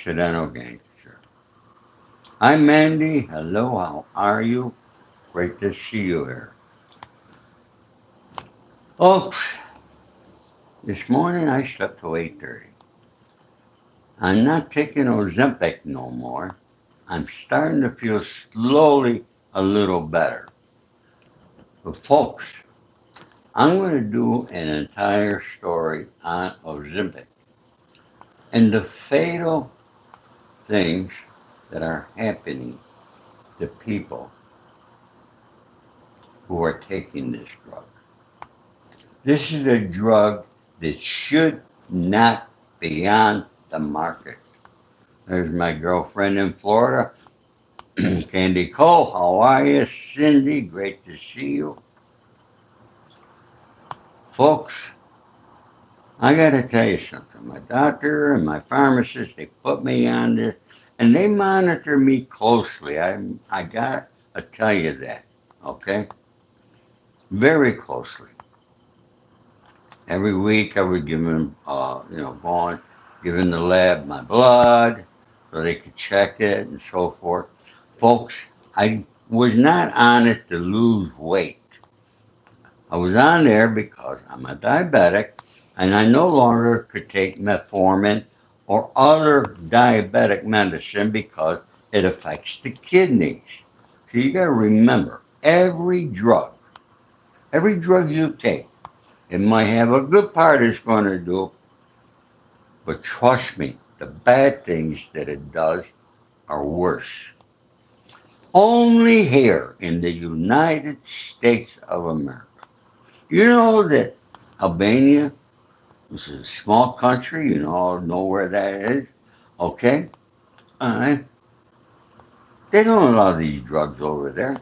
Accidental Gangster. I'm Mandy. Hello, how are you? Great to see you here. Folks, this morning I slept till 8:30. I'm not taking Ozempic no more. I'm starting to feel slowly a little better. But folks, I'm going to do an entire story on Ozempic and the fatal things that are happening to people who are taking this drug. This is a drug that should not be on the market. There's my girlfriend in Florida, Candy Cole. How are you, Cindy? Great to see you. Folks, I got to tell you something. My doctor and my pharmacist, they put me on this and they monitor me closely. I got to tell you that, okay? Very closely. Every week I would give them, going, giving the lab my blood so they could check it and so forth. Folks, I was not on it to lose weight. I was on there because I'm a diabetic and I no longer could take metformin or other diabetic medicine because it affects the kidneys. So you got to remember every drug you take, it might have a good part it's going to do, but trust me, the bad things that it does are worse. Only here in the United States of America. You know that Albania, which is a small country, you know where that is, okay? All right. They don't allow these drugs over there,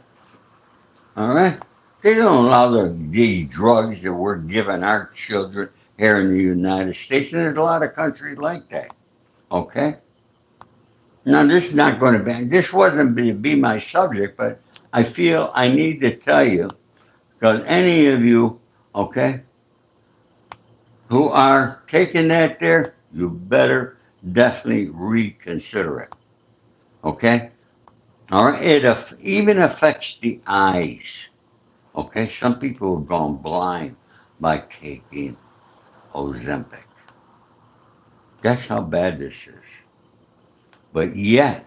all right? They don't allow these drugs that we're giving our children here in the United States, and there's a lot of countries like that, okay? Now, this is not going to be, this wasn't to be my subject, but I feel I need to tell you, because any of you, okay, who are taking that there, you better definitely reconsider it, okay? All right, it even affects the eyes, okay? Some people have gone blind by taking Ozempic. That's how bad this is. But yet,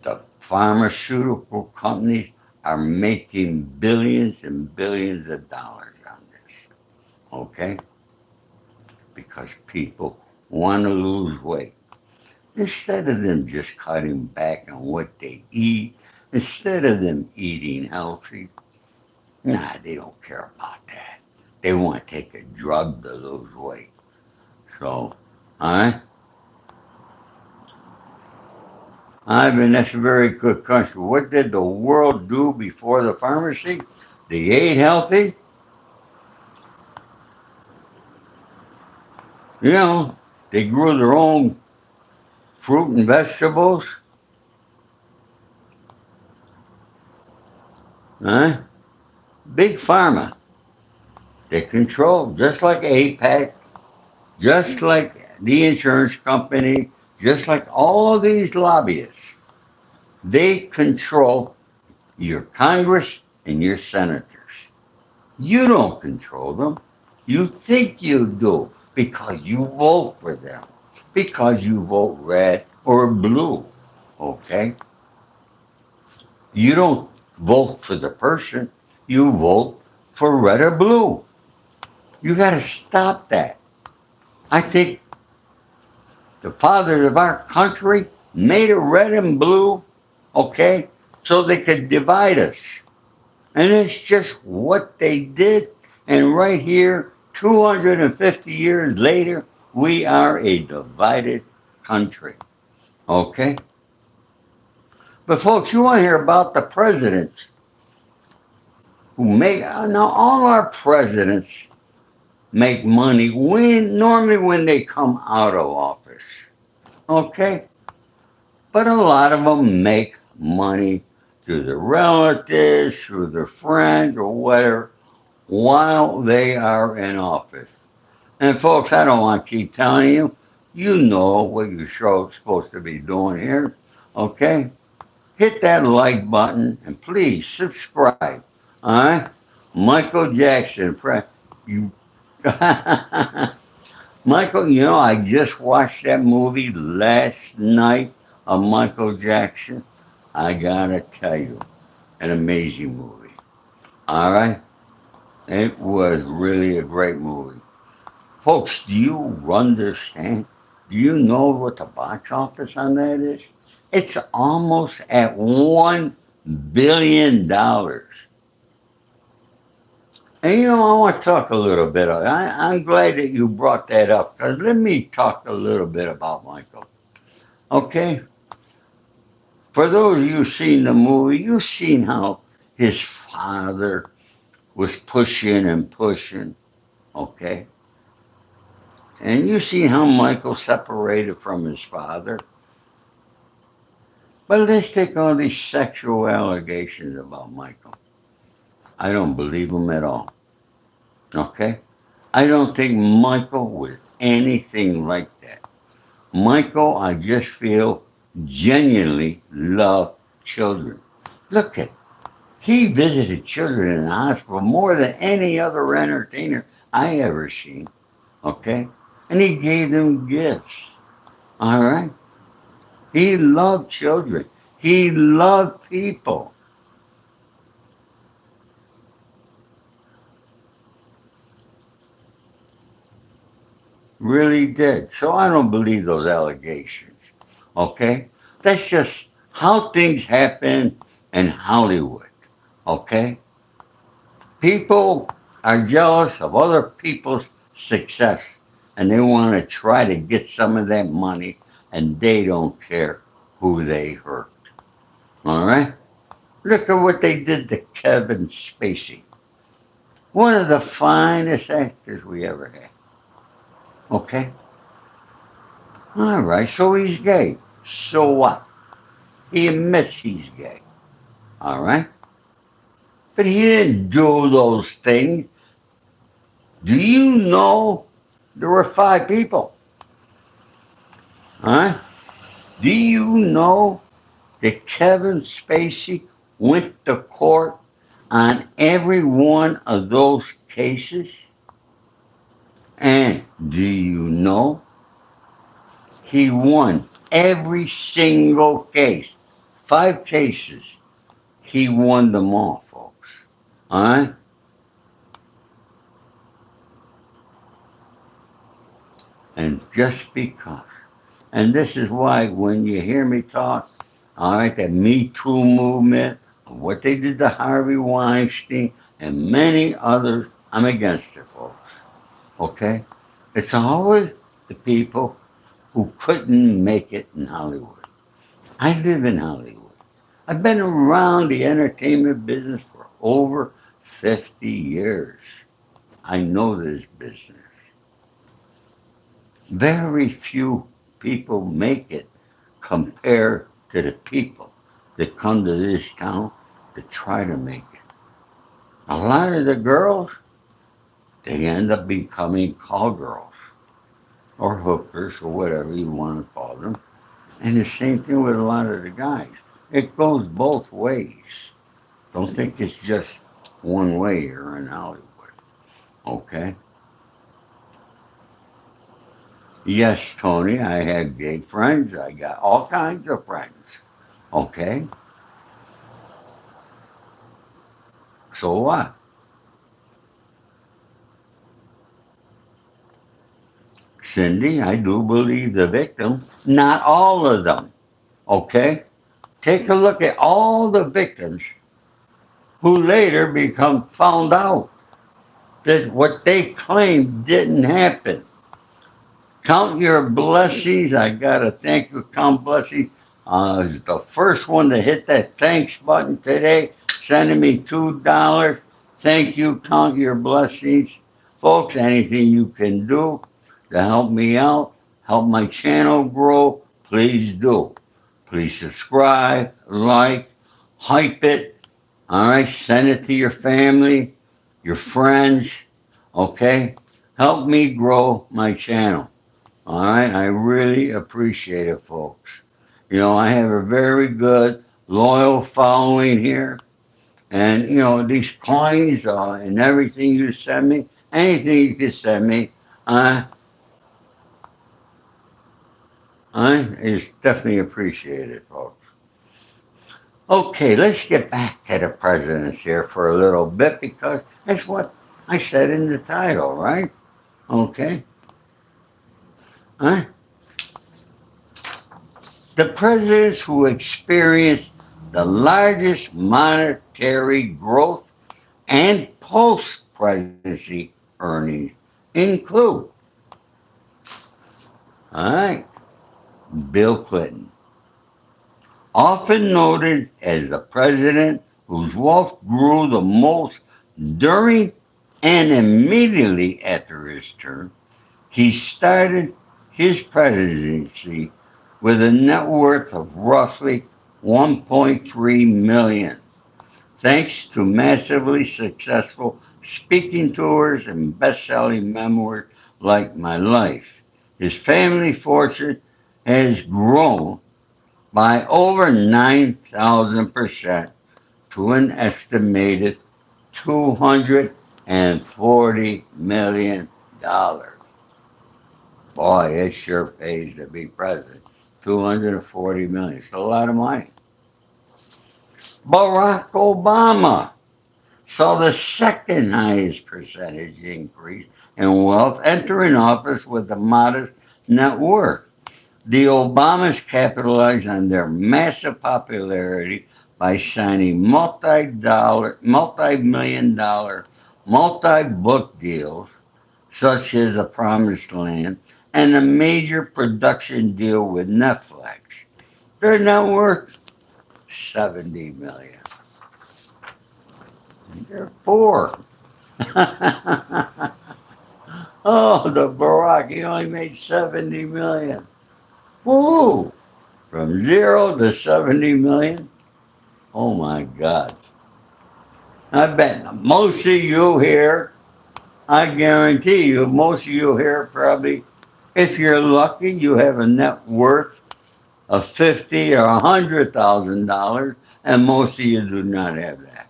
the pharmaceutical companies are making billions and billions of dollars on this, okay? Because people want to lose weight. Instead of them just cutting back on what they eat, instead of them eating healthy, nah, they don't care about that. They want to take a drug to lose weight. So, alright? I mean, that's a very good country. What did the world do before the pharmacy? They ate healthy. You know, they grew their own fruit and vegetables. Huh? Big pharma. They control, just like APAC, just like the insurance company, just like all of these lobbyists. They control your Congress and your senators. You don't control them. You think you do because you vote for them, because you vote red or blue. Okay? You don't vote for the person, you vote for red or blue. You got to stop that. I think the fathers of our country made it red and blue, okay, so they could divide us. And it's just what they did. And right here, 250 years later, we are a divided country. Okay? But folks, you want to hear about the presidents who make, now all our presidents make money normally when they come out of office. Okay? But a lot of them make money through their relatives, through their friends, or whatever, while they are in office. And folks, I don't want to keep telling you, You know what you're supposed to be doing here. Okay? Hit that like button and please subscribe. Alright? Michael Jackson. You Michael, I just watched that movie last night of Michael Jackson. I gotta tell you, an amazing movie. All right? It was really a great movie. Folks, do you understand? Do you know what the box office on that is? It's almost at $1 billion. And I want to talk a little bit. I'm glad that you brought that up because let me talk a little bit about Michael. Okay? For those of you who've seen the movie, you've seen how his father was pushing and pushing. Okay? And you see how Michael separated from his father. But let's take all these sexual allegations about Michael. I don't believe them at all. Okay? I don't think Michael was anything like that. Michael, I just feel, genuinely loved children. Look at, he visited children in the hospital more than any other entertainer I ever seen. Okay? And he gave them gifts. All right? He loved children. He loved people. Really did. So I don't believe those allegations. Okay? That's just how things happen in Hollywood. Okay? People are jealous of other people's success and they want to try to get some of that money and they don't care who they hurt. All right? Look at what they did to Kevin Spacey. One of the finest actors we ever had. Okay? All right, so he's gay. So what? He admits he's gay. All right? But he didn't do those things. Do you know there were 5 people? Huh? Do you know that Kevin Spacey went to court on every one of those cases? And do you know he won every single case? 5 cases. He won them all, folks. All right? And just because. And this is why when you hear me talk, all right, that Me Too movement, what they did to Harvey Weinstein, and many others, I'm against it, folks. Okay? It's always the people who couldn't make it in Hollywood. I live in Hollywood. I've been around the entertainment business for over 50 years. I know this business. Very few people make it compared to the people that come to this town to try to make it. A lot of the girls, they end up becoming call girls or hookers or whatever you want to call them. And the same thing with a lot of the guys. It goes both ways. Don't think it's just one way here in Hollywood. Okay? Yes, Tony, I have gay friends. I got all kinds of friends. Okay? So what? Cindy, I do believe the victim. Not all of them. Okay? Take a look at all the victims who later become found out that what they claimed didn't happen. Count your blessings. I gotta thank you, Count Blessings. Is the first one to hit that thanks button today, sending me $2. Thank you, count your blessings. Folks, anything you can do to help me out, help my channel grow, please do. Please subscribe, like, hype it. All right, send it to your family, your friends. Okay, help me grow my channel. All right, I really appreciate it, folks. I have a very good, loyal following here. And, these coins and everything you send me, anything you can send me, uh, is definitely appreciated, folks. Okay, let's get back to the presidents here for a little bit because that's what I said in the title, right? Okay. Huh? The presidents who experienced the largest monetary growth and post presidency earnings include, all right, Bill Clinton, often noted as the president whose wealth grew the most during and immediately after his term. He started his presidency with a net worth of roughly 1.3 million, thanks to massively successful speaking tours and best-selling memoirs like My Life. His family fortune has grown by over 9,000% to an estimated $240 million. Boy, it sure pays to be president. 240 million. It's a lot of money. Barack Obama saw the second highest percentage increase in wealth, entering office with a modest net worth. The Obamas capitalized on their massive popularity by signing multi-million dollar, multi-book deals such as A Promised Land and a major production deal with Netflix. Their net worth 70 million. They're poor. Oh, the Barack, he only made 70 million. Woo! From 0 to 70 million? Oh my God. I bet most of you here, I guarantee you, most of you here probably, if you're lucky, you have a net worth of 50 or $100,000, and most of you do not have that.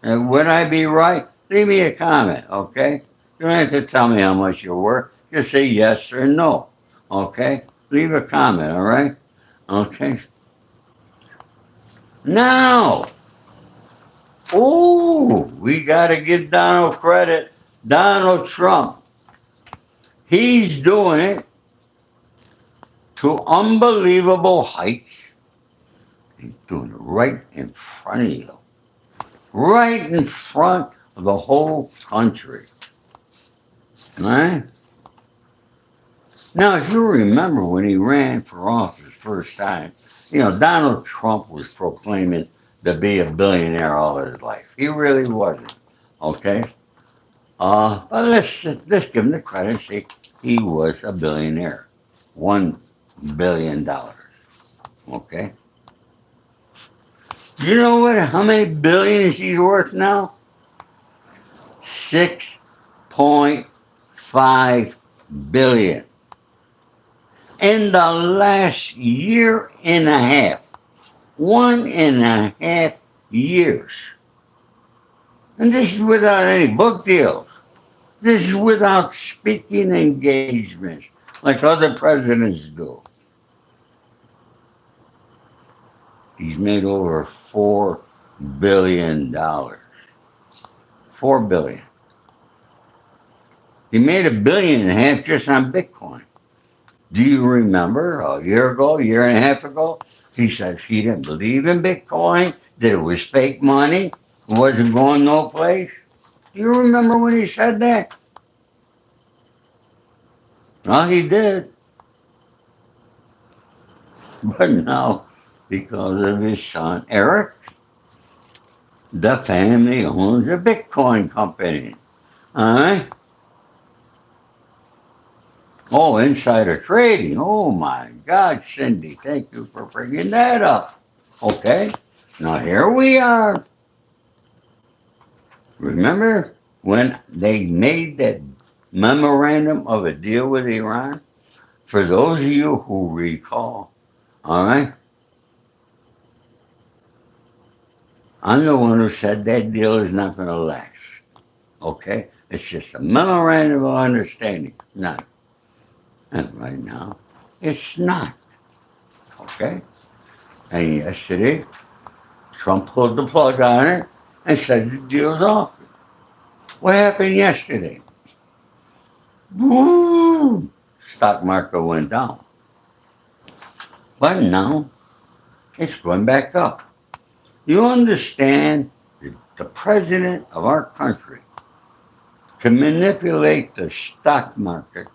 And would I be right? Leave me a comment, okay? You don't have to tell me how much you're worth. Just say yes or no, okay? Leave a comment, all right? Okay. Now, we got to give Donald credit. Donald Trump, he's doing it to unbelievable heights. He's doing it right in front of you, right in front of the whole country. All right? Now, if you remember when he ran for office first time, Donald Trump was proclaiming to be a billionaire all his life. He really wasn't. Okay? But let's give him the credit and say he was a billionaire. $1 billion. Okay? You know what? How many billions he's worth now? 6.5 billion. In the last year and a half, 1.5 years. And this is without any book deals. This is without speaking engagements like other presidents do. He's made over $4 billion. 4 billion. He made $1.5 billion just on Bitcoin. Do you remember a year ago, year and a half ago? He said he didn't believe in Bitcoin, that it was fake money, it wasn't going no place. Do you remember when he said that? Well, he did. But now, because of his son, Eric, the family owns a Bitcoin company. All right? Oh, insider trading. Oh, my God, Cindy, thank you for bringing that up. Okay, now here we are. Remember when they made that memorandum of a deal with Iran? For those of you who recall, all right, I'm the one who said that deal is not going to last. Okay? It's just a memorandum of understanding. Not. And right now, it's not. Okay? And yesterday, Trump pulled the plug on it and said the deal's off. What happened yesterday? Boom! Stock market went down. But now, it's going back up. You understand that the president of our country can manipulate the stock market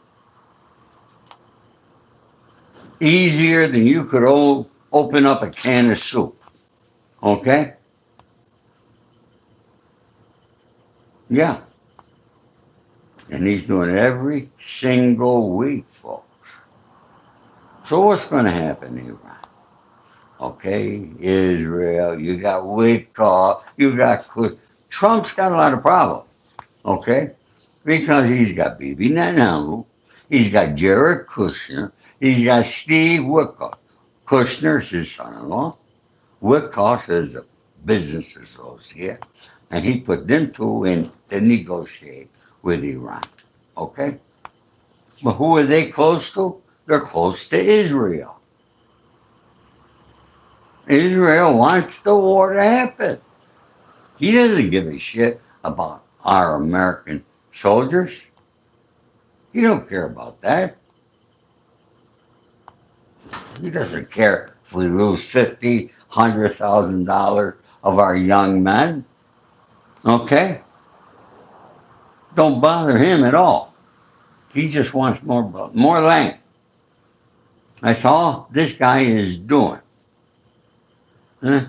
easier than you could open up a can of soup. Okay? Yeah. And he's doing it every single week, folks. So what's going to happen, Iran? Okay, Israel, you got Wickoff, you got Trump's got a lot of problems. Okay, because he's got Bibi Netanyahu, he's got Jared Kushner, he's got Steve Wickoff. Kushner's his son-in-law. Wickoff is a business associate, and he put them two in to negotiate with Iran. Okay? But who are they close to? They're close to Israel. Israel wants the war to happen. He doesn't give a shit about our American soldiers. He don't care about that. He doesn't care if we lose $50,000, $100,000 of our young men. Okay? Don't bother him at all. He just wants more land. That's all this guy is doing. Huh?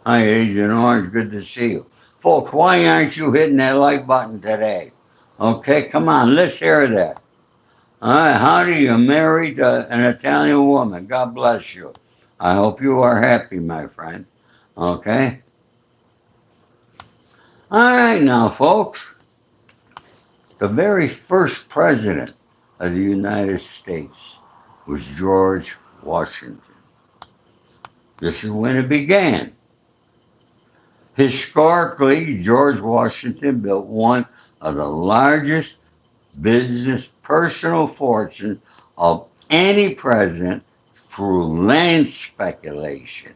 Hi, Agent Orange. Good to see you. Folks, why aren't you hitting that like button today? Okay, come on, let's hear that. All right, how do you marry an Italian woman? God bless you. I hope you are happy, my friend. Okay? All right, now, folks, the very first president of the United States was George Washington. This is when it began. Historically, George Washington built one of the largest business personal fortune of any president through land speculation,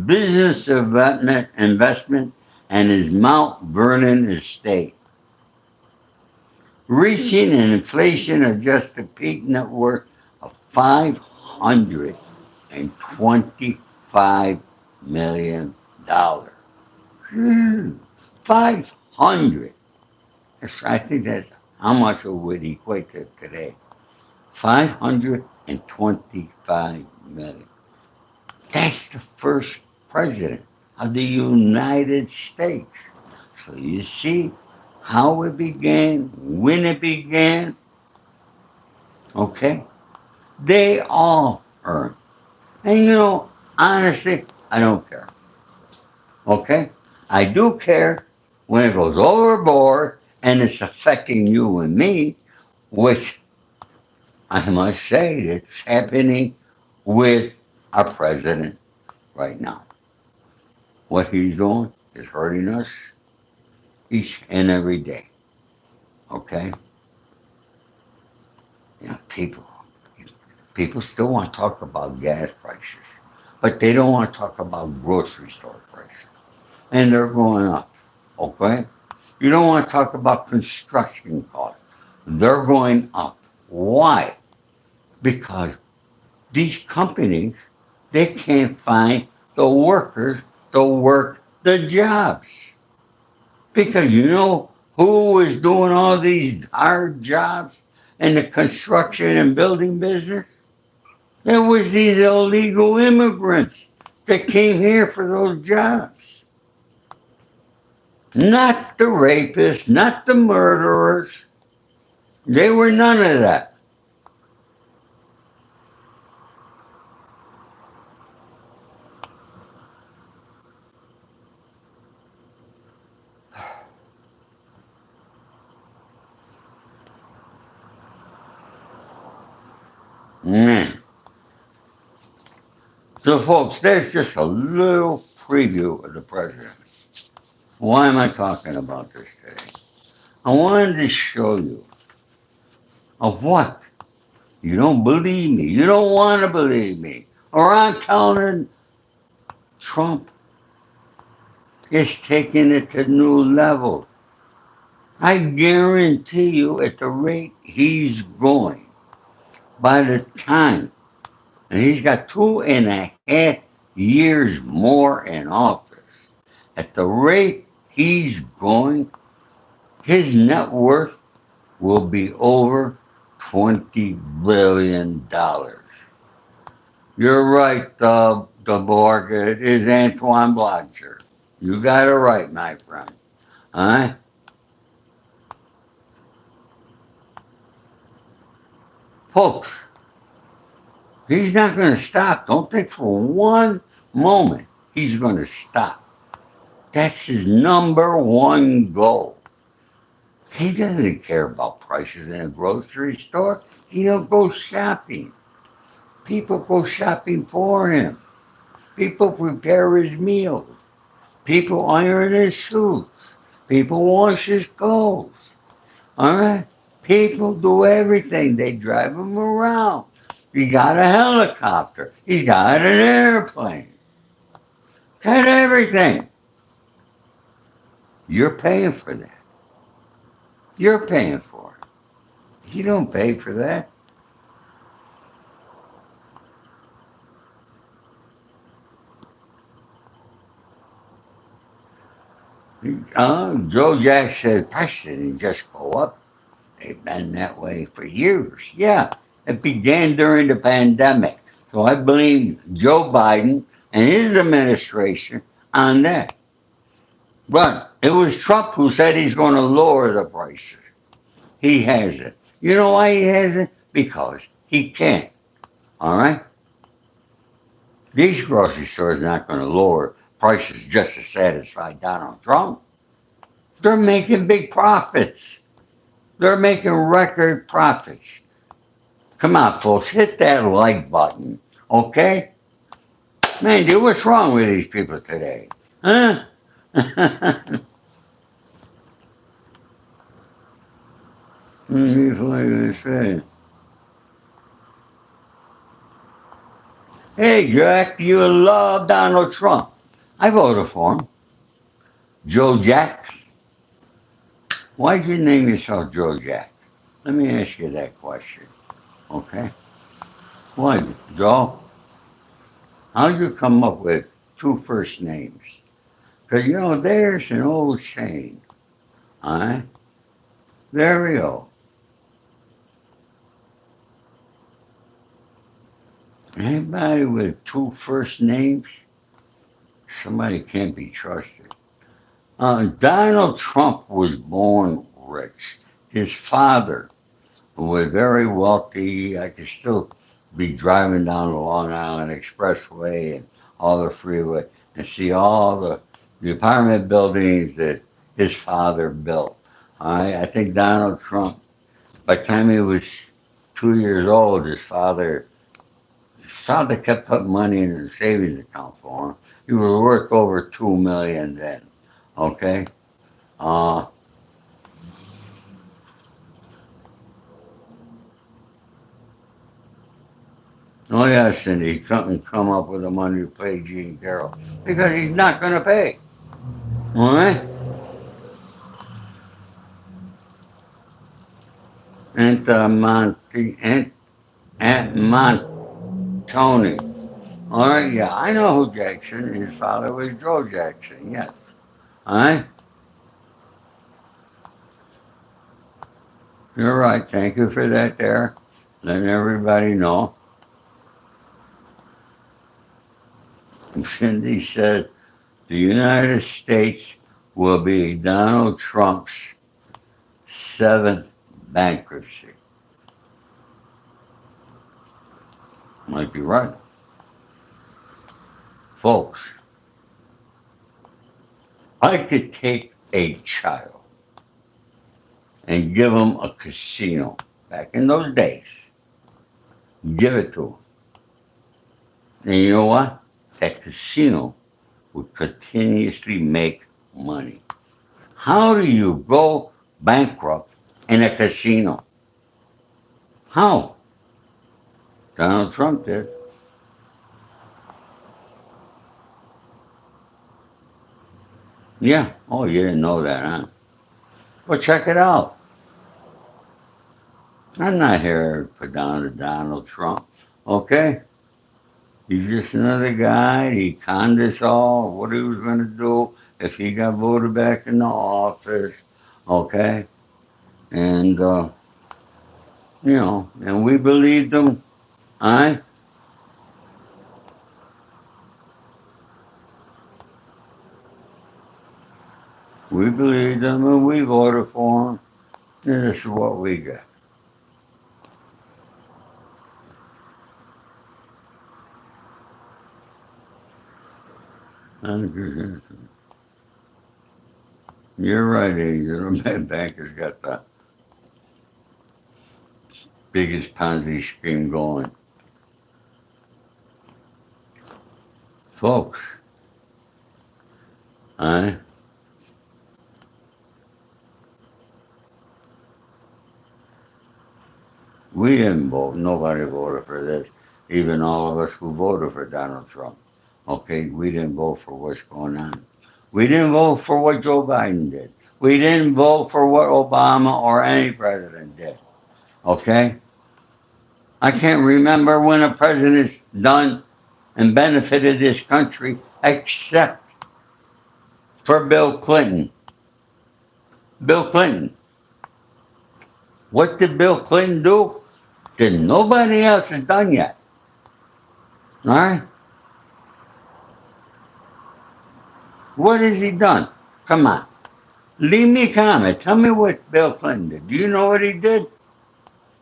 business investment, and his Mount Vernon estate, reaching an inflation-adjusted peak net worth of $525 million. 500. I think that's how much it would equate to today. 525 million. That's the first president of the United States. So you see how it began, when it began. Okay? They all earn. And honestly, I don't care. Okay? I do care when it goes overboard and it's affecting you and me, which I must say it's happening with our president right now. What he's doing is hurting us each and every day. Okay? People still want to talk about gas prices, but they don't want to talk about grocery store prices. And they're going up. Okay? You don't want to talk about construction costs. They're going up. Why? Because these companies, they can't find the workers to work the jobs. Because you know who is doing all these hard jobs in the construction and building business? It was these illegal immigrants that came here for those jobs. Not the rapists, not the murderers. They were none of that. Mm. So, folks, there's just a little preview of the president. Why am I talking about this today? I wanted to show you of what. You don't believe me. You don't want to believe me. Or I'm telling Trump is taking it to new levels. I guarantee you, at the rate he's going, by the time, and he's got 2.5 years more in office, at the rate he's going, his net worth will be over $20 billion. You're right, the Borg. It is Antoine Blotcher. You got it right, my friend. Huh? Folks, he's not going to stop. Don't think for one moment he's going to stop. That's his number one goal. He doesn't care about prices in a grocery store. He don't go shopping. People go shopping for him. People prepare his meals. People iron his suits. People wash his clothes. All right? People do everything. They drive him around. He got a helicopter. He's got an airplane. Got everything. You're paying for that. You're paying for it. You don't pay for that. Joe Jack said prices didn't just go up. They've been that way for years. Yeah, it began during the pandemic. So I blame Joe Biden and his administration on that. But it was Trump who said he's going to lower the prices. He hasn't. You know why he hasn't? Because he can't. All right? These grocery stores are not going to lower prices just to satisfy Donald Trump. They're making big profits. They're making record profits. Come on, folks, hit that like button, okay? Man, dude, what's wrong with these people today? Huh? What was I going to say? Hey, Jack, you love Donald Trump. I voted for him. Joe Jack. Why'd you name yourself Joe Jack? Let me ask you that question, okay? Why, Joe? How'd you come up with two first names? Because, there's an old saying, huh? There we go. Anybody with two first names, somebody can't be trusted. Donald Trump was born rich. His father was very wealthy. I could still be driving down the Long Island Expressway and all the freeway and see all the apartment buildings that his father built. I think Donald Trump, by the time he was 2 years old, his father kept putting money in the savings account for him. He was worth over 2 million then. Okay. Uh, oh yeah, Cindy, he couldn't come up with the money to pay Gene Carroll because he's not going to pay. All right. And Monty and Montoni. All right. Yeah, I know who Jackson. His father was Joe Jackson. Yes. All right. You're right. Thank you for that. There, letting everybody know. Cindy said the United States will be Donald Trump's seventh bankruptcy. Might be right. Folks, I could take a child and give him a casino back in those days. give it to them. And you know what? That casino would continuously make money. How do you go bankrupt in a casino? How? Donald Trump did. Yeah. Oh, you didn't know that, huh? Well, check it out. I'm not here for Donald Trump. Okay? He's just another guy. He conned us all what he was going to do if he got voted back into office. Okay? And, and we believed him. I We believed him and we voted for him. And this is what we got. You're right, Angel. The banker's got the biggest Ponzi scheme going. Folks, I we didn't vote. Nobody voted for this. Even all of us who voted for Donald Trump. Okay, we didn't vote for what's going on. We didn't vote for what Joe Biden did. We didn't vote for what Obama or any president did. Okay? I can't remember when a president's done and benefited this country except for Bill Clinton. Bill Clinton. What did Bill Clinton do? That nobody else has done yet. All right? What has he done? Come on. Leave me a comment. Tell me what Bill Clinton did. Do you know what he did?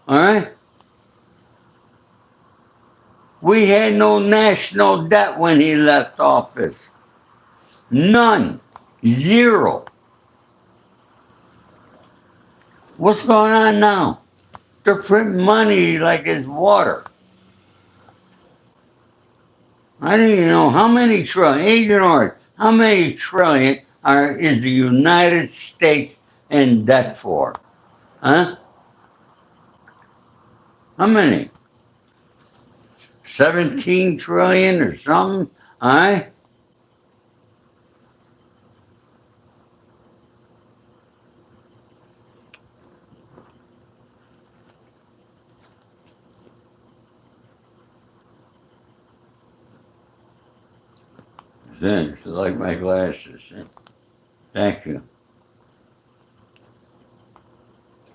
All right? We had no national debt when he left office. None. Zero. What's going on now? They're printing money like it's water. I don't even know how many trillion, Agent Orange, how many trillion is the United States in debt for? Huh? How many? 17 trillion or something? All right? Thanks. I like my glasses. Thank you.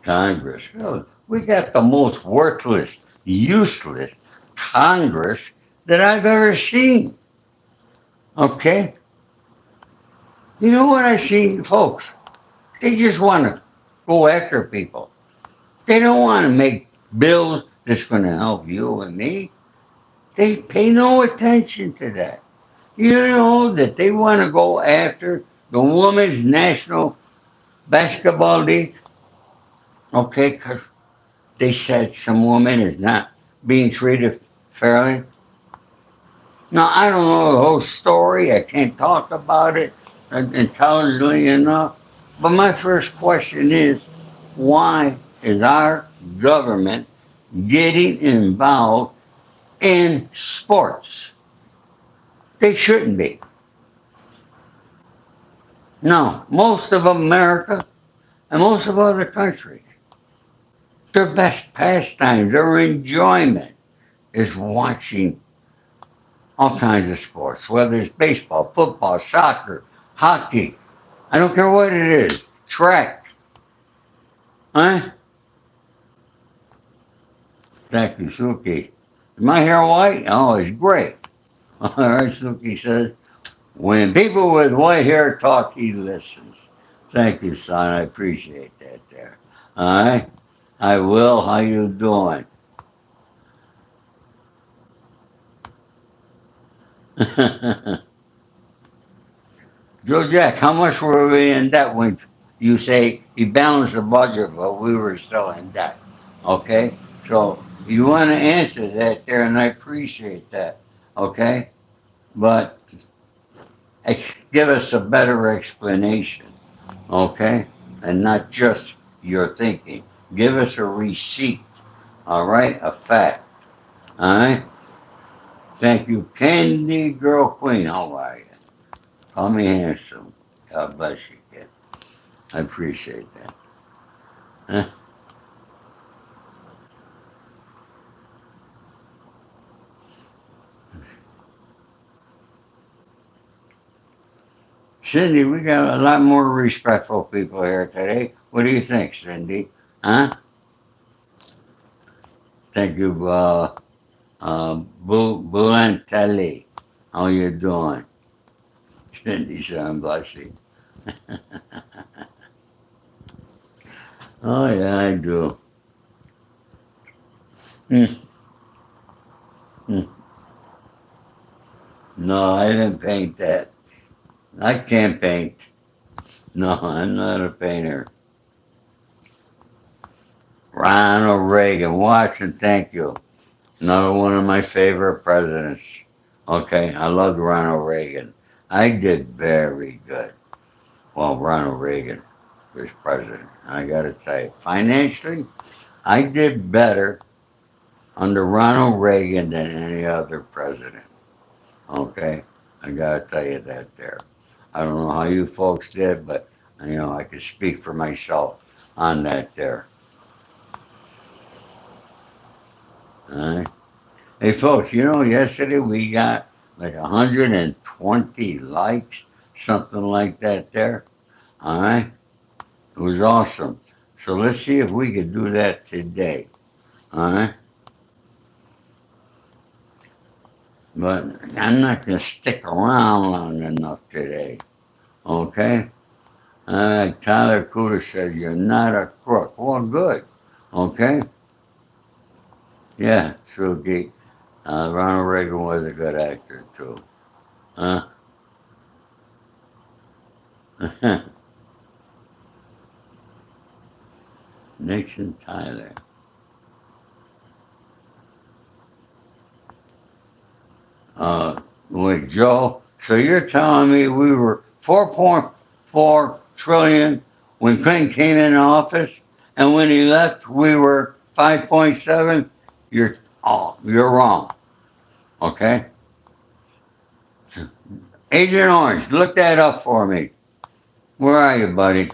Congress. Oh, we got the most worthless, useless Congress that I've ever seen. Okay? You know what I see, folks? They just want to go after people. They don't want to make bills that's going to help you and me. They pay no attention to that. You know that they want to go after the Women's National Basketball League? Okay, because they said some woman is not being treated fairly. Now, I don't know the whole story. I can't talk about it intelligently enough. But my first question is, why is our government getting involved in sports? They shouldn't be. No, most of America and most of other countries, their best pastime, their enjoyment is watching all kinds of sports, whether it's baseball, football, soccer, hockey. I don't care what it is. Track. Huh? Thank you, Suki. Is my hair white? Oh, it's great. All right, Suki says, when people with white hair talk, he listens. Thank you, son. I appreciate that there. All right? I will. How you doing? Joe Jack, how much were we in debt when you say he balanced the budget, but we were still in debt? Okay? So You want to answer that there, and I appreciate that. Okay, but give us a better explanation. Okay, and not just your thinking. Give us a receipt. All right, a fact. All right. Thank you, Candy Girl Queen. How are you? Call me handsome. God bless you, kid. I appreciate that. Huh? Cindy, we got a lot more respectful people here today. What do you think, Cindy? Huh? Thank you, Bulantelli. How you doing? Cindy said, I'm blessing. Oh, yeah, I do. Hmm, hmm. No, I didn't paint that. I can't paint. No, I'm not a painter. Ronald Reagan, Watson, thank you. Another one of my favorite presidents. Okay, I loved Ronald Reagan. I did very good while Ronald Reagan was president. I got to tell you, financially, I did better under Ronald Reagan than any other president. Okay, I got to tell you that there. I don't know how you folks did, but I could speak for myself on that there. All right. Hey folks, yesterday we got like 120 likes, something like that there. All right. It was awesome. So let's see if we can do that today. All right. But I'm not going to stick around long enough today. Okay. All right. Tyler Cooter says you're not a crook. Well, good. Okay. Yeah, Suki. Ronald Reagan was a good actor too. Huh? Nixon Tyler. Wait, Joe. So you're telling me we were 4.4 trillion when Clinton came in office, and when he left, we were 5.7. You're wrong. Okay, Agent Orange, look that up for me. Where are you, buddy?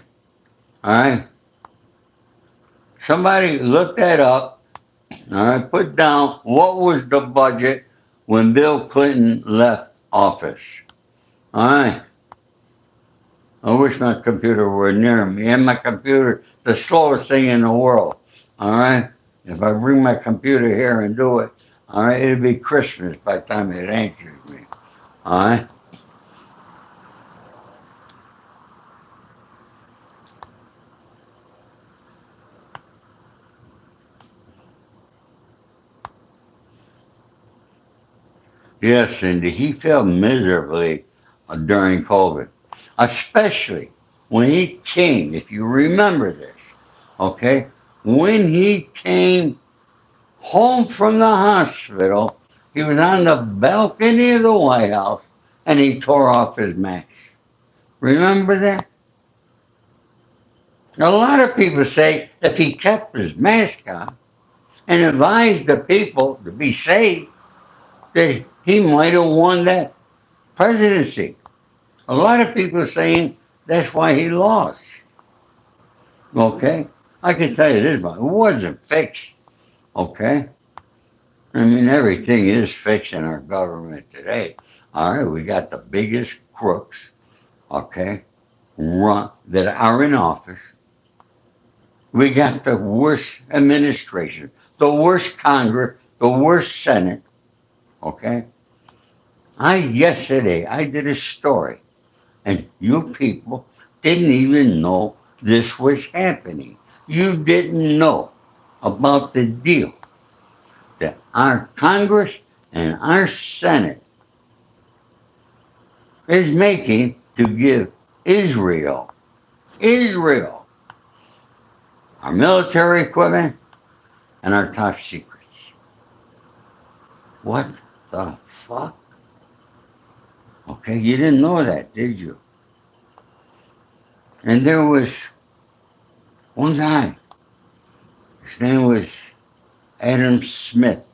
All right, somebody look that up. All right, put down what was the budget when Bill Clinton left office. All right. I wish my computer were near me. And my computer, the slowest thing in the world. All right? If I bring my computer here and do it, all right, it'll be Christmas by the time it answers me. All right? Yes, Cindy, he failed miserably during COVID, especially when he came, if you remember this, okay? When he came home from the hospital, he was on the balcony of the White House and he tore off his mask. Remember that? A lot of people say if he kept his mask on and advised the people to be safe, that he might have won that presidency. A lot of people are saying that's why he lost. Okay? I can tell you this, but it wasn't fixed. Okay? I mean, everything is fixed in our government today. All right, we got the biggest crooks, okay, that are in office. We got the worst administration, the worst Congress, the worst Senate, okay? Yesterday, I did a story, and you people didn't even know this was happening. You didn't know about the deal that our Congress and our Senate is making to give Israel, our military equipment and our top secrets. What the fuck? Okay, you didn't know that, did you? And there was one guy. His name was Adam Smith.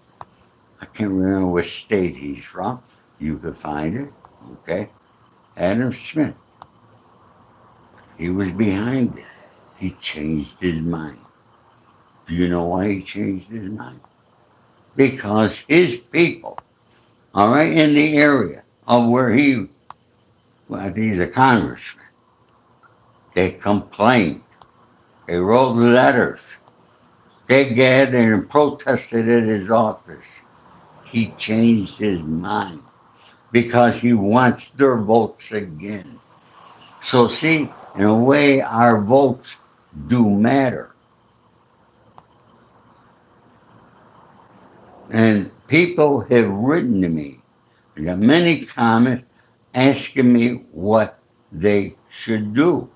I can't remember which state he's from. You could find it. Okay? Adam Smith. He was behind it. He changed his mind. Do you know why he changed his mind? Because his people, all right, in the area of where well, I think he's a congressman, they complained. They wrote letters. They gathered and protested at his office. He changed his mind because he wants their votes again. So, see, in a way, our votes do matter. And people have written to me. I got many comments asking me what they should do.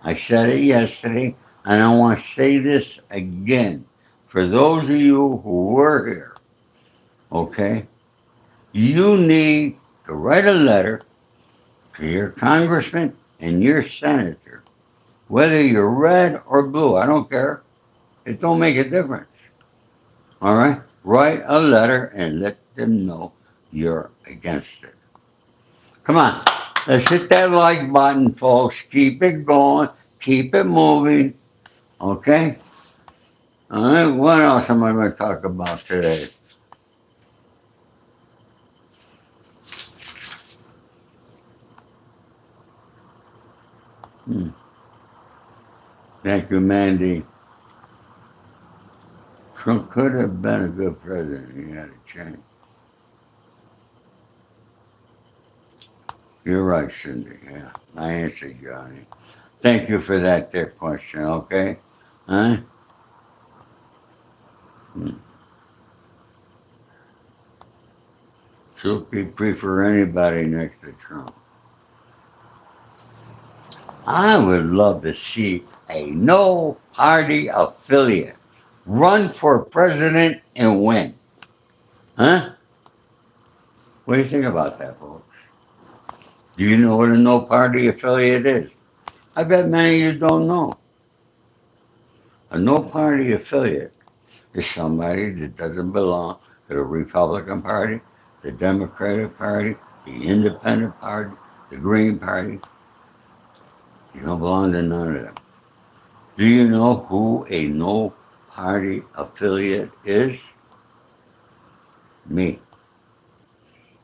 I said it yesterday, and I want to say this again. For those of you who were here, okay, you need to write a letter to your congressman and your senator, whether you're red or blue. I don't care. It don't make a difference. All right? Write a letter and let them know you're against it. Come on. Let's hit that like button, folks. Keep it going. Keep it moving. Okay? All right. What else am I going to talk about today? Thank you, Mandy. Trump could have been a good president. He had a chance. You're right, Cindy. Yeah, I answered Johnny. Thank you for that there question, okay? Huh? Hmm. So you prefer anybody next to Trump? I would love to see a no party affiliate run for president and win. Huh? What do you think about that, folks? Do you know what a no party affiliate is? I bet many of you don't know. A no party affiliate is somebody that doesn't belong to the Republican Party, the Democratic Party, the Independent Party, the Green Party. You don't belong to none of them. Do you know who a no party affiliate is? Me.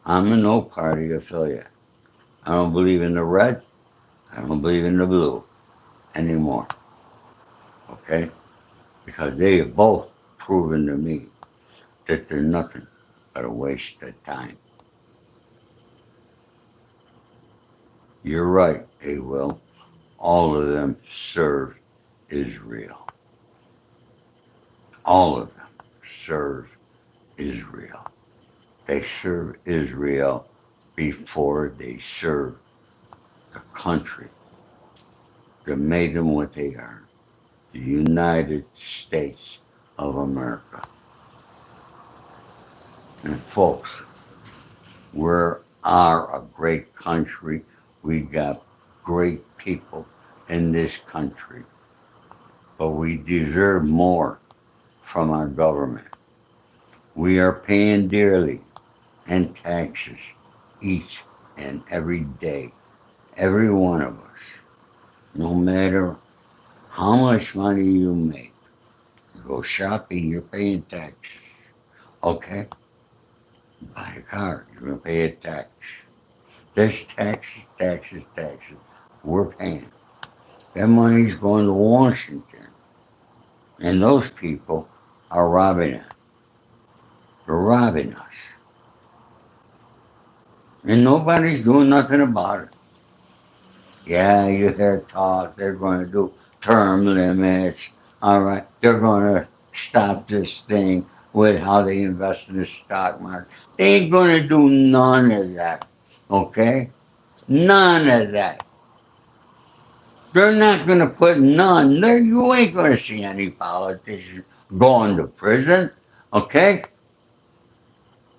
I'm a no party affiliate. I don't believe in the red. I don't believe in the blue anymore. Okay? Because they have both proven to me that they're nothing but a waste of time. You're right, they will. All of them serve Israel. All of them serve Israel. They serve Israel before they serve the country that made them what they are, the United States of America. And folks, we are a great country. We got great people in this country, but we deserve more from our government. We are paying dearly in taxes each and every day, every one of us. No matter how much money you make, you go shopping, you're paying taxes. Okay? Buy a car, you're going to pay a tax. There's taxes, taxes, taxes. We're paying. That money's going to Washington. And those people are robbing us. They're robbing us. And nobody's doing nothing about it. Yeah, you hear talk, they're going to do term limits. All right, they're going to stop this thing with how they invest in the stock market. They ain't going to do none of that. Okay? None of that. They're not going to put none. There, you ain't going to see any politician going to prison. Okay?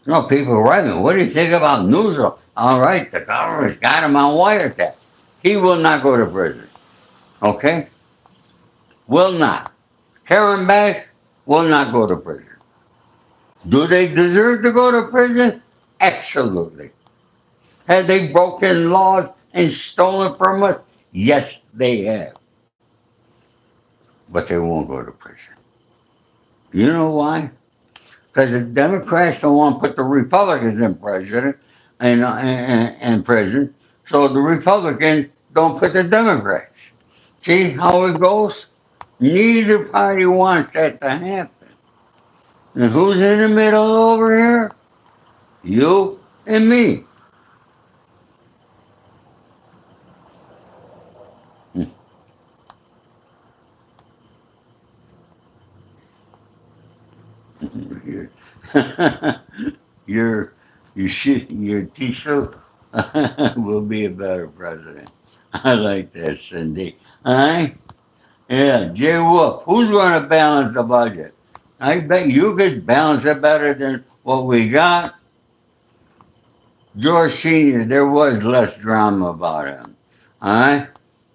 No, people write me, what do you think about Newsom? All right, the government's got him on wiretap. He will not go to prison. Okay? Will not. Karen Bass will not go to prison. Do they deserve to go to prison? Absolutely. Have they broken laws and stolen from us? Yes, they have. But they won't go to prison. You know why? Because the Democrats don't want to put the Republicans in president and prison, so the Republicans don't put the Democrats. See how it goes? Neither party wants that to happen. And who's in the middle over here? You and me. your your T-shirt will be a better president. I like that, Cindy. All right? Yeah, Jay Wolf. Who's going to balance the budget? I bet you could balance it better than what we got. George Sr., there was less drama about him. All right?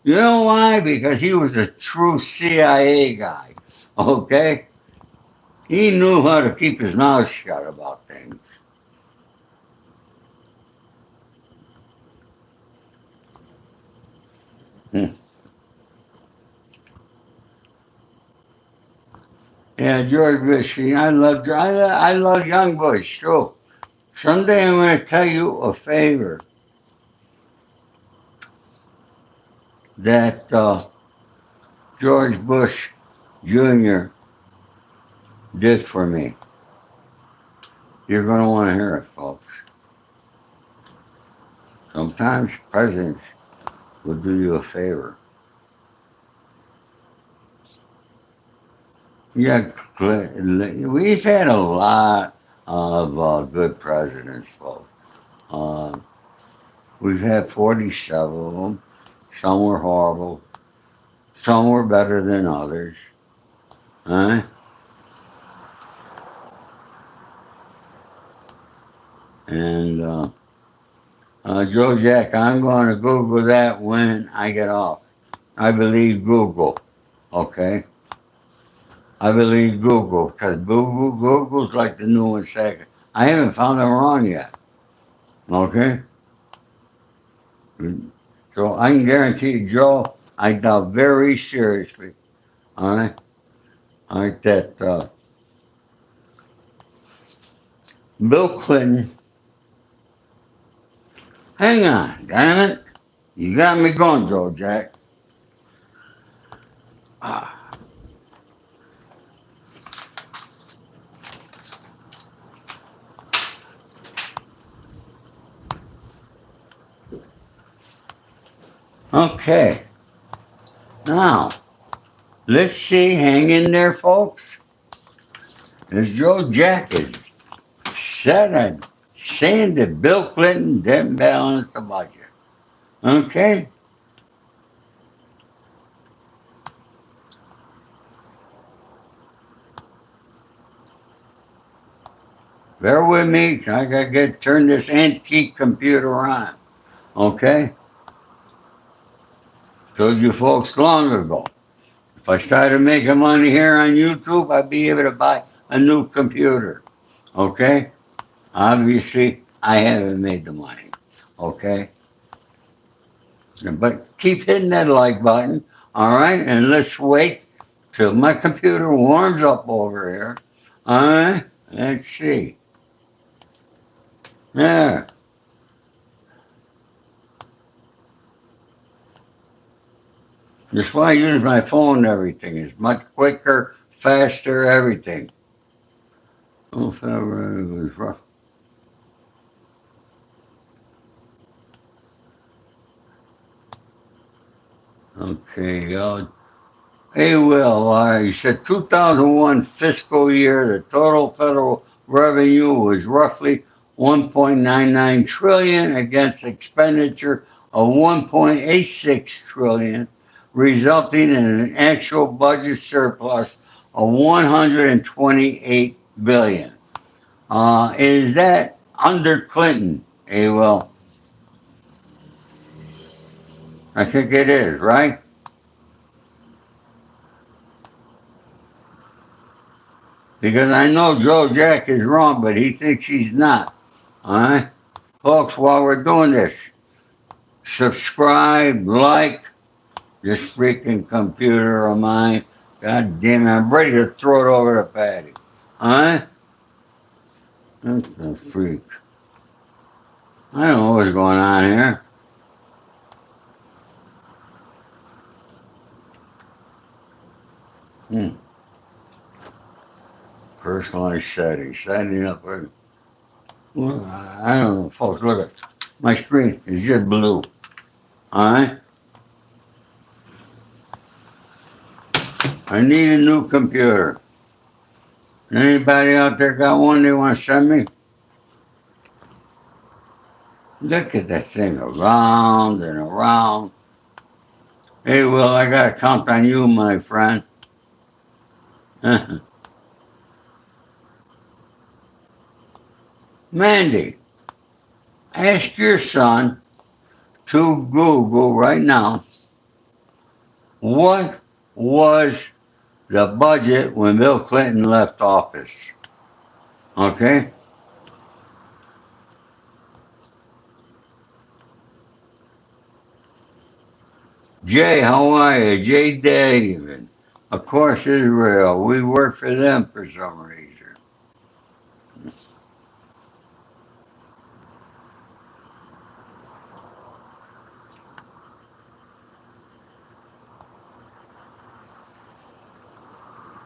You know why? Because he was a true CIA guy. Okay? He knew how to keep his mouth shut about things. Hmm. Yeah, George Bush. I love young Bush too. Someday I'm going to tell you a favor that George Bush Jr. did for me. You're going to want to hear it, folks. Sometimes presidents will do you a favor. Yeah, we've had a lot of good presidents, folks. Uh, we've had 47 of them. Some were horrible. Some were better than others. Huh? And Joe Jack, I'm going to Google that when I get off. I believe Google. Okay? I believe Google because Google's like the new one second. I haven't found them wrong yet. Okay? So I can guarantee you, Joe, I doubt very seriously, all right, that Bill Clinton, hang on, damn it. You got me going, Joe Jack. Ah, okay, now, let's see, hang in there, folks. As Joe Jack is said and saying that Bill Clinton didn't balance the budget. Okay? Bear with me. I gotta turn this antique computer on. Okay? Told you folks long ago. If I started making money here on YouTube, I'd be able to buy a new computer. Okay? Obviously, I haven't made the money. Okay? But keep hitting that like button. All right? And let's wait till my computer warms up over here. All right? Let's see. There. That's why I use my phone and everything. It's much quicker, faster, everything. Oh, February was rough. Okay, hey, Will, you said 2001 fiscal year, the total federal revenue was roughly 1.99 trillion against expenditure of 1.86 trillion, resulting in an actual budget surplus of 128 billion. Is that under Clinton? Well, I think it is, right? Because I know Joe Jack is wrong, but he thinks he's not. All right? Folks, while we're doing this, subscribe, like this freaking computer of mine. God damn it, I'm ready to throw it over the patio. All right? That's a freak. I don't know what's going on here. Hmm. Personalized settings. Setting up. Well, I don't know, folks. Look at my screen. It's just blue. All right? I need a new computer. Anybody out there got one they want to send me? Look at that thing around and around. Hey, Will, I got to count on you, my friend. Mandy, ask your son to Google right now what was the budget when Bill Clinton left office. Okay? Jay, how are you? Jay David. Of course, Israel. We work for them for some reason.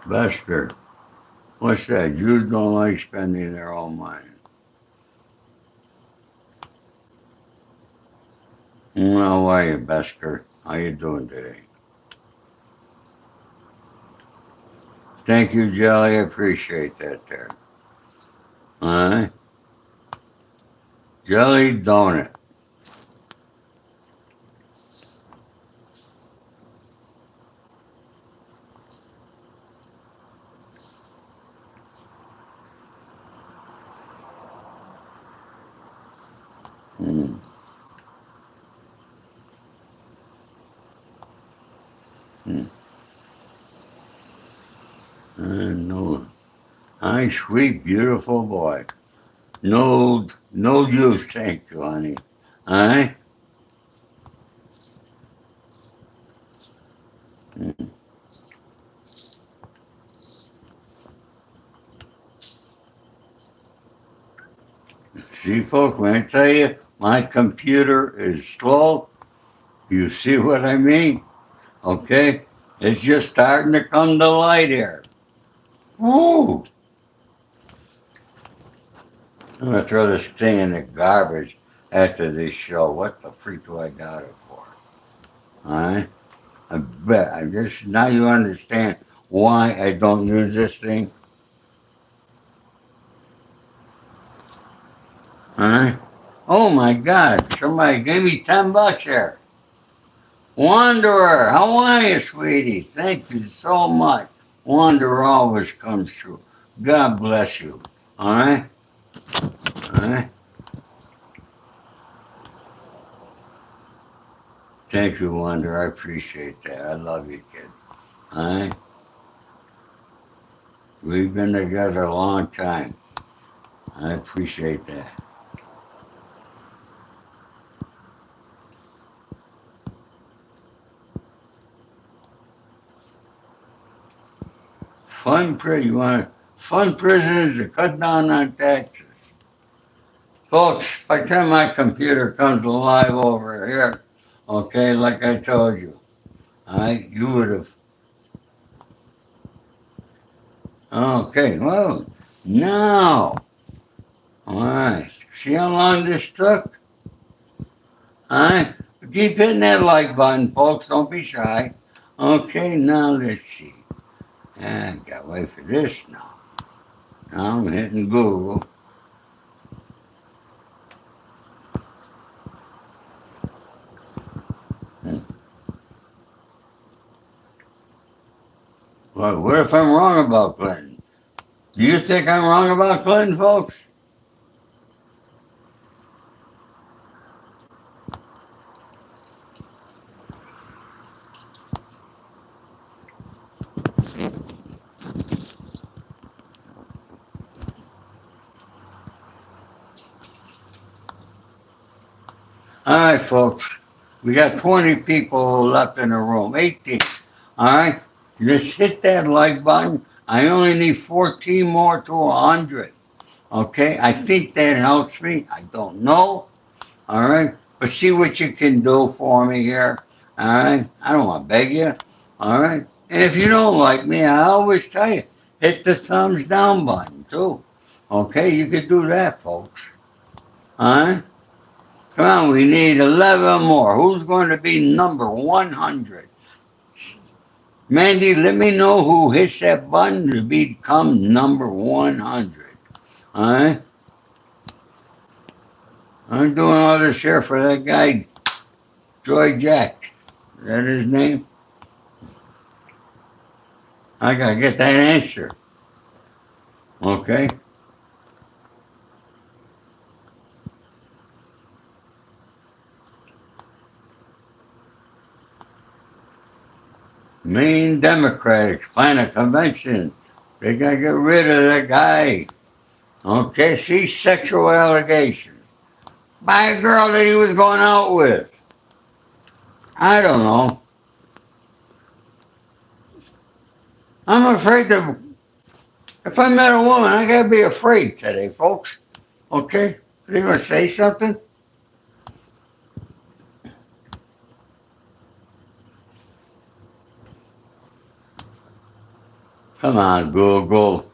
Buster, what's that? Jews don't like spending their own money. How are you, Buster? How you doing today? Thank you, Jelly. I appreciate that there. All right? Jelly donut. Mm. Mm. No. Hi, sweet, beautiful boy. No, no juice, thank you, honey. All right? Mm. See, folks, when I tell you my computer is slow, you see what I mean? Okay? It's just starting to come to light here. Woo! I'm gonna throw this thing in the garbage after this show. What the freak do I got it for? Alright? I bet. I just now you understand why I don't use this thing. Alright? Oh my god, somebody gave me $10 here. Wanderer, how are you, sweetie? Thank you so much. Wanderer always comes through. God bless you. Alright? Alright? Thank you, Wanderer. I appreciate that. I love you, kid. Alright? We've been together a long time. I appreciate that. You want fund prisons to cut down on taxes. Folks, by the time my computer comes alive over here, okay, like I told you, all right, you would have, okay, well, now, all right, see how long this took? All right, keep hitting that like button, folks, don't be shy. Okay, now let's see. I gotta wait for this now. Now I'm hitting Google. Well, what if I'm wrong about Clinton? Do you think I'm wrong about Clinton, folks? All right, folks. We got 20 people left in the room. 18. All right. Just hit that like button. I only need 14 more to 100. Okay. I think that helps me. I don't know. All right. But see what you can do for me here. All right. I don't want to beg you. All right. And if you don't like me, I always tell you, hit the thumbs down button too. Okay. You could do that, folks. All right. Come on, we need 11 more. Who's going to be number 100? Mandy, let me know who hits that button to become number 100. All right? I'm doing all this here for that guy, Joy Jack. Is that his name? I got to get that answer. Okay? Maine Democrats plan a convention. They got to get rid of that guy. Okay? See, sexual allegations by a girl that he was going out with. I don't know. I'm afraid to. If I met a woman, I gotta be afraid today, folks. Okay? Are you gonna say something? Come on, Google.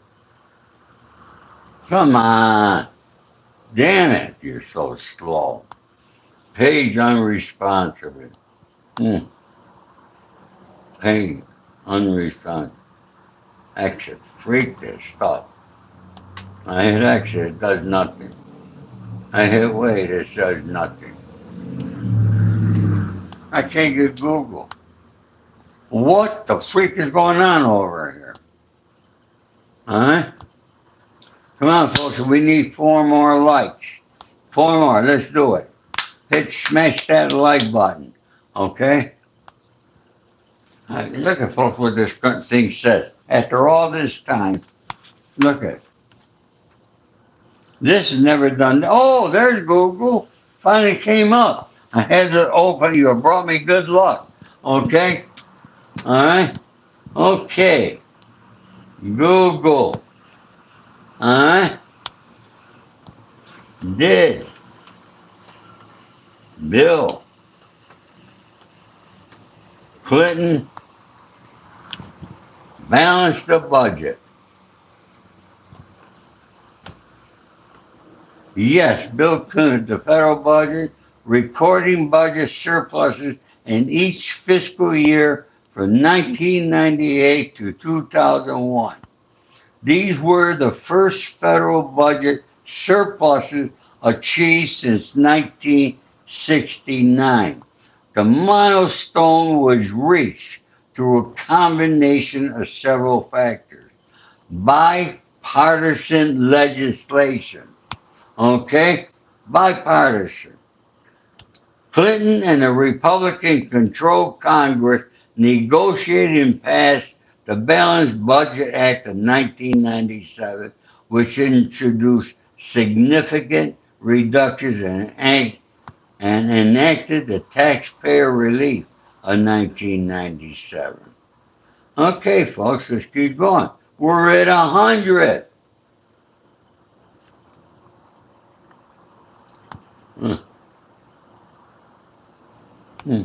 Come on. Damn it, you're so slow. Page unresponsive. Hmm. Page unresponsive. Exit. Freak this stuff. I hit exit, it does nothing. I hit wait, it says nothing. I can't get Google. What the freak is going on over here? Huh? Come on, folks. We need 4 more likes. 4 more. Let's do it. Smash that like button. Okay? Look at folks what this thing says. After all this time, look at it. This is never done. Oh, there's Google. Finally came up. I had to open. You brought me good luck. Okay? All right? Okay. Google. All right? Did Bill Clinton balance the budget? Yes, Bill Clinton, the federal budget, recording budget surpluses in each fiscal year from 1998 to 2001. These were the first federal budget surpluses achieved since 1969. The milestone was reached through a combination of several factors. Bipartisan legislation. Okay? Bipartisan. Clinton and the Republican controlled Congress negotiated and passed the Balanced Budget Act of 1997, which introduced significant reductions and enacted the Taxpayer Relief of 1997. Okay, folks, let's keep going. We're at 100. Hmm. Hmm.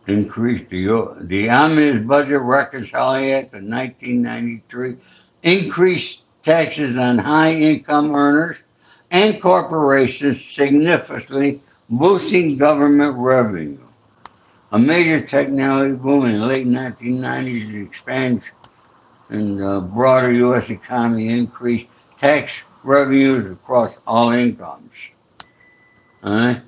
Increased the Omnibus Budget Reconciling Act of 1993 increased taxes on high income earners and corporations significantly, boosting government revenue. A major technology boom in the late 1990s expands and the broader U.S. economy increased tax revenues across all incomes. All right?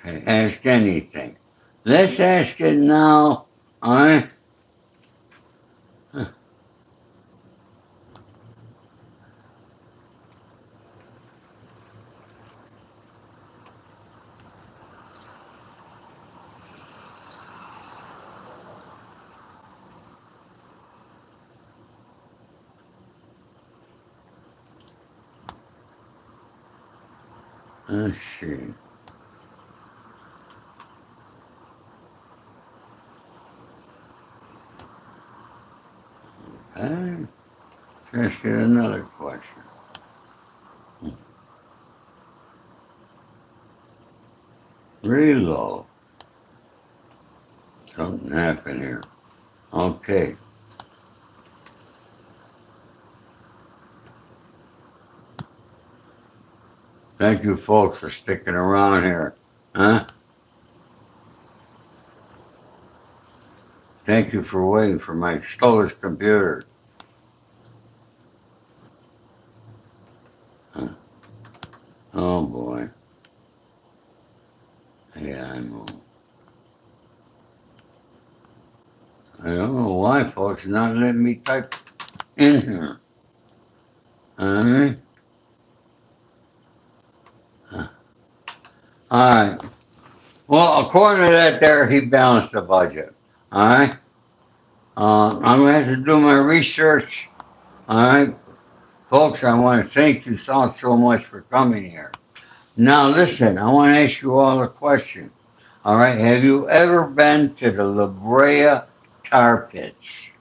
Okay, ask anything. Let's ask it now. All right? Let's see. Okay. Let's get another question. Reload. Something happened here. Okay. Thank you folks for sticking around here. Huh? Thank you for waiting for my slowest computer. Huh? Oh boy. Yeah, I know. I don't know why folks not letting me type in here. Alright? Alright. Well, according to that there, he balanced the budget. Alright? I'm going to have to do my research. Alright? Folks, I want to thank you so much for coming here. Now listen, I want to ask you all a question. Alright? Have you ever been to the La Brea Tar Pits?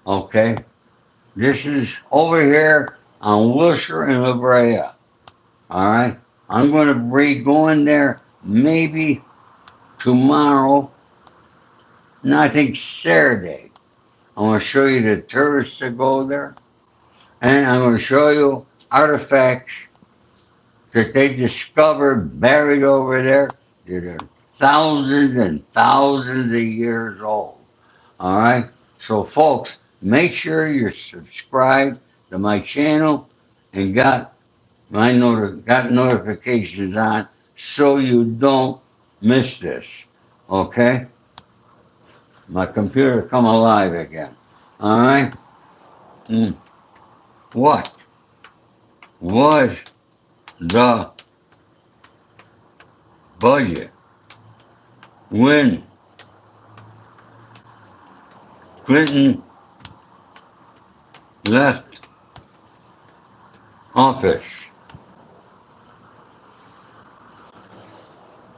Okay? This is over here on Wilshire and La Brea. Alright? I'm going to be going there maybe tomorrow, and I think Saturday. I want to show you the tourists that go there, and I'm going to show you artifacts that they discovered buried over there that are thousands and thousands of years old. All right? So, folks, make sure you're subscribed to my channel and got got notifications on so you don't miss this. Okay? My computer come alive again. All right? What was the budget when Clinton left office?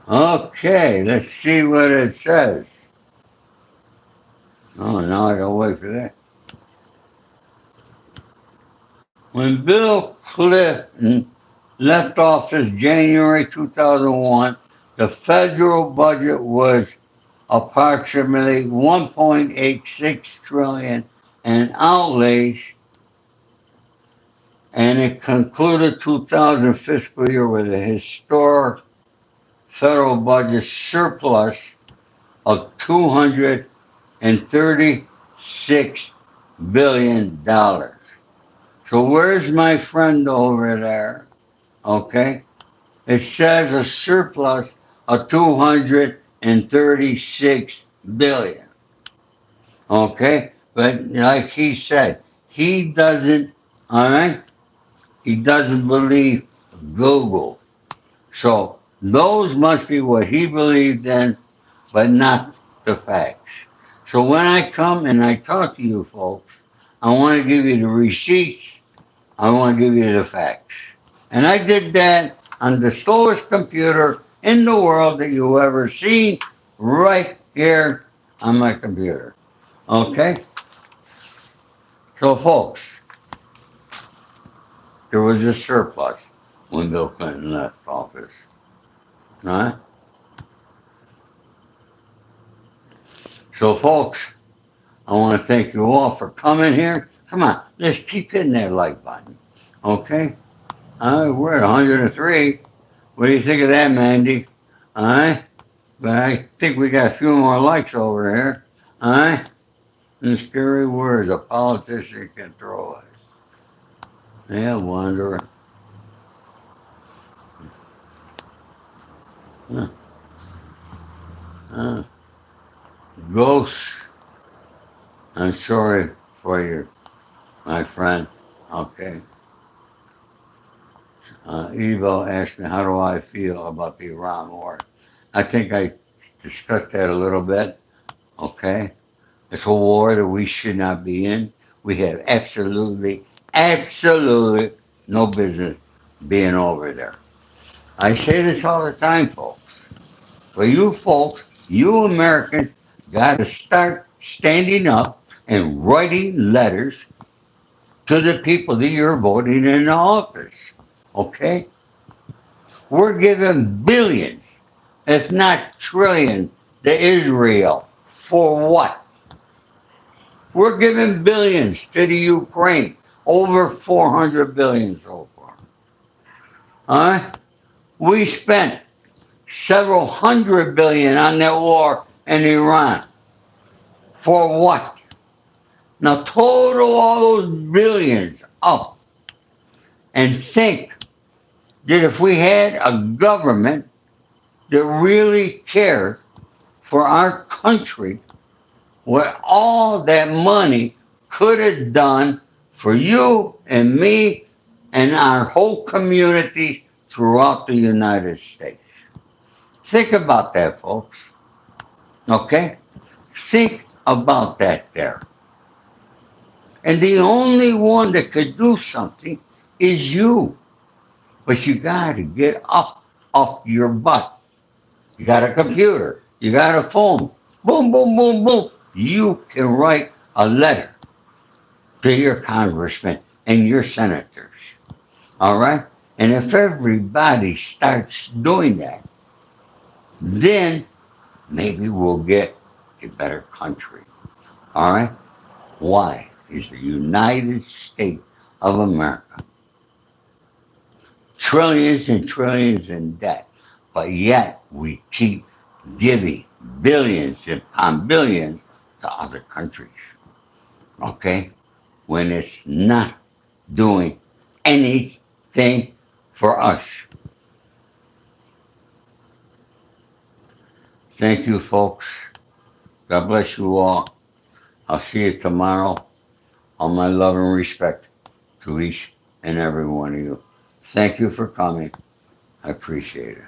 Okay, let's see what it says. Oh, now I gotta wait for that. When Bill Clinton left office January 2001, the federal budget was approximately 1.86 trillion in outlays, and it concluded 2000 fiscal year with a historic federal budget surplus of $236 billion. So where's my friend over there? Okay. It says a surplus of 236 billion. Okay? But like he said, he doesn't, all right? He doesn't believe Google. So those must be what he believed in, but not the facts. So when I come and I talk to you folks, I want to give you the receipts. I want to give you the facts. And I did that on the slowest computer in the world that you ever seen, right here on my computer. Okay? So folks, there was a surplus when Bill Clinton left office. Right? So folks, I want to thank you all for coming here. Come on, let's keep hitting that like button. Okay? We're at 103. What do you think of that, Mandy? Alright? But I think we got a few more likes over here. Alright? And scary words, a politician control us. Yeah, wanderer. Huh. Huh. Ghosts. I'm sorry for you, my friend. Okay. Evo asked me, how do I feel about the Iran war? I think I discussed that a little bit. Okay. It's a war that we should not be in. We have absolutely no business being over there. I say this all the time, folks. But you folks, you Americans, got to start standing up and writing letters to the people that you're voting in office. Okay? We're giving billions, if not trillions, to Israel. For what? We're giving billions to the Ukraine. Over 400 billion so far. Huh? We spent several hundred billion on that war in Iran. For what? Now total all those billions up and think that if we had a government that really cared for our country, what all that money could have done for you and me and our whole community throughout the United States. Think about that, folks. Okay? Think about that there. And the only one that could do something is you. But you got to get up off your butt. You got a computer. You got a phone. Boom, boom, boom, boom. You can write a letter to your congressman and your senators. All right? And if everybody starts doing that, then maybe we'll get a better country. All right? Why is the United States of America trillions and trillions in debt, but yet we keep giving billions upon billions to other countries? Okay? When it's not doing anything for us. Thank you, folks. God bless you all. I'll see you tomorrow. All my love and respect to each and every one of you. Thank you for coming. I appreciate it.